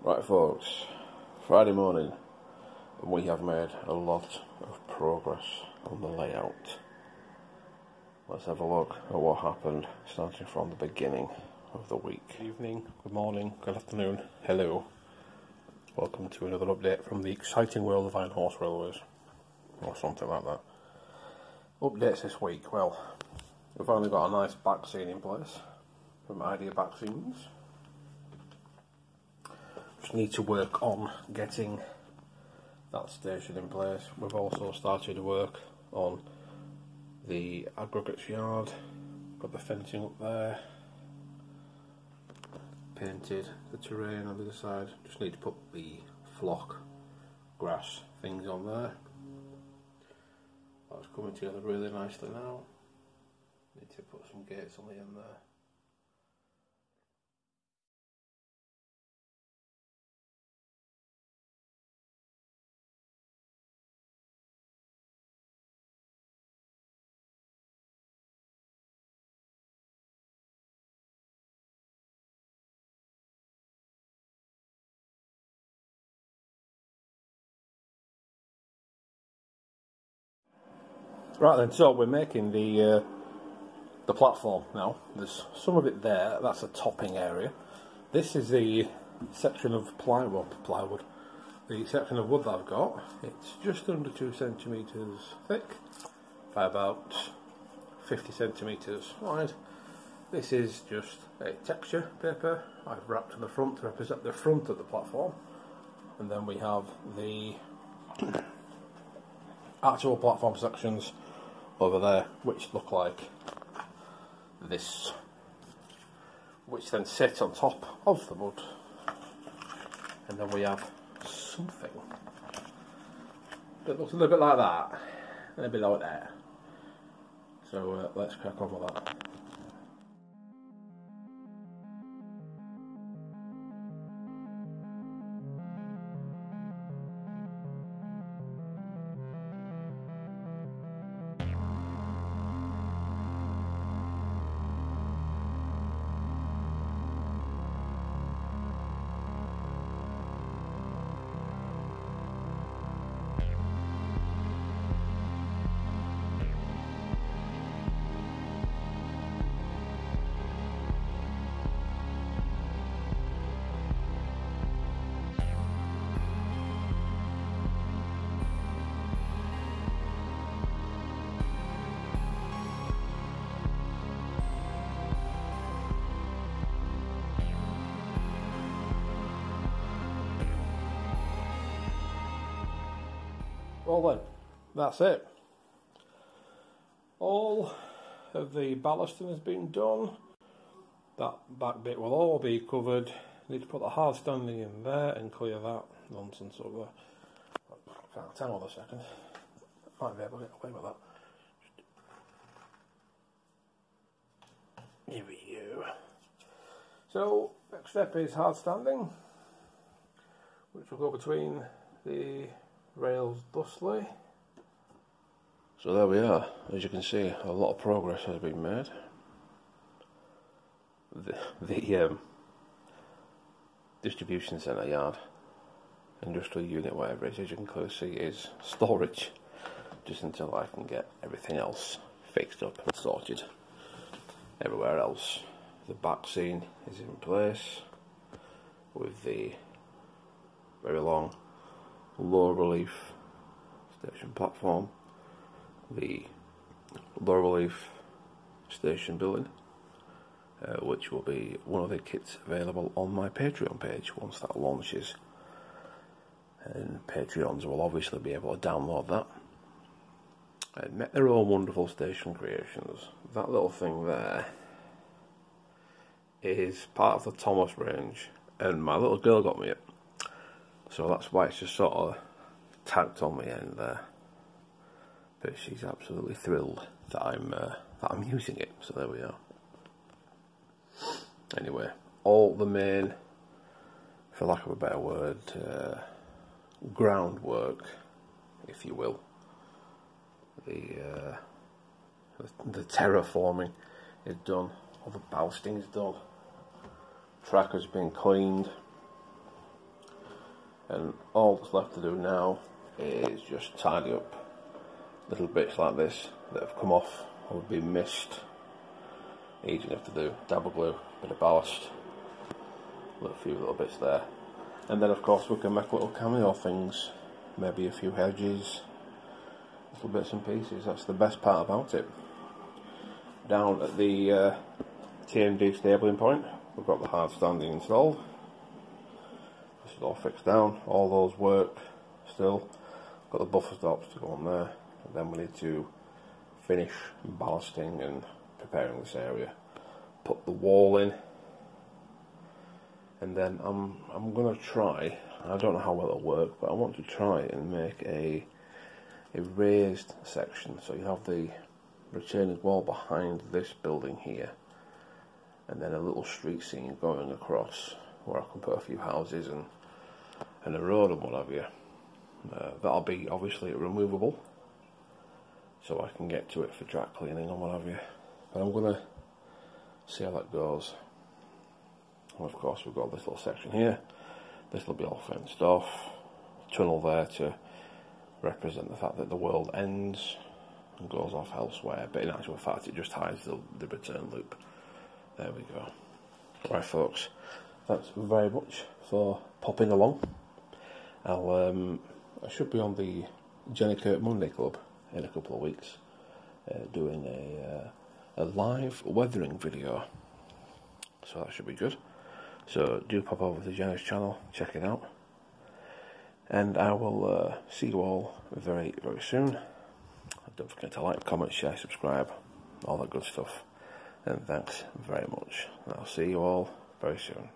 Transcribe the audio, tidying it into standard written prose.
Right folks, Friday morning, and we have made a lot of progress on the layout. Let's have a look at what happened starting from the beginning of the week. Good evening, good morning, good afternoon, hello. Welcome to another update from the exciting world of Iron Horse Railways, or something like that. Updates this week, well, we've only got a nice back scene in place from Idea Back Scenes. Just need to work on getting that station in place. We've also started to work on the aggregates yard, got the fencing up there, painted the terrain on the other side. Just need to put the flock grass things on there. That's coming together really nicely now. Need to put some gates on the end there. Right then, so we're making the platform now. There's some of it there, that's a topping area. This is the section of plywood. The section of wood that I've got, it's just under 2 centimetres thick by about 50 centimetres wide. This is just a texture paper I've wrapped to the front to represent the front of the platform, and then we have the actual platform sections over there, which look like this, which then sit on top of the wood, and then we have something that looks a little bit like that and a bit like that. So let's crack on with that. Well then, that's it. All of the ballasting has been done. That back bit will all be covered. Need to put the hard standing in there and clear that nonsense over there. Can't tell on a second. Might be able to get away with that. Here we go. So, next step is hard standing, which will go between the rails thusly. So there we are. As you can see, a lot of progress has been made. The distribution centre yard, industrial unit, whatever it is, as you can clearly see, is storage, just until I can get everything else fixed up and sorted. Everywhere else, the back scene is in place with the very long low relief station platform, the low relief station building, which will be one of the kits available on my Patreon page once that launches, and Patreons will obviously be able to download that and make their own wonderful station creations. That little thing there is part of the Thomas range, and my little girl got me it. So that's why it's just sort of tacked on the end there. But she's absolutely thrilled that I'm using it. So there we are. Anyway, all the main, for lack of a better word, groundwork, if you will, the terraforming is done. All the ballasting is done. Track has been cleaned. and all that's left to do now is just tidy up little bits like this that have come off or been missed. Easy enough to do. Double glue, bit of ballast, a few little bits there, and then of course we can make little cameo things, maybe a few hedges, little bits and pieces. That's the best part about it. Down at the TMD stabling point, we've got the Hardstanding installed. This is all fixed down, all those work still. Got the buffer stops to go on there, and then we need to finish ballasting and preparing this area, put the wall in, and then I'm gonna try, I don't know how well it'll work, but I want to try and make a raised section, so you have the retaining wall behind this building here, and then a little street scene going across where I can put a few houses and a road and what have you. That'll be obviously removable, so I can get to it for track cleaning and what have you. But I'm going to see how that goes. And of course we've got this little section here. This will be all fenced off. Tunnel there to represent the fact that the world ends and goes off elsewhere. But in actual fact it just hides the return loop. There we go. Right folks, thanks very much for popping along. I should be on the Jenny Kirk Monday Club in a couple of weeks, doing a live weathering video, so that should be good. So do pop over to Jenny's channel, check it out, and I will see you all very, very soon. Don't forget to like, comment, share, subscribe, all that good stuff, and thanks very much. And I'll see you all very soon.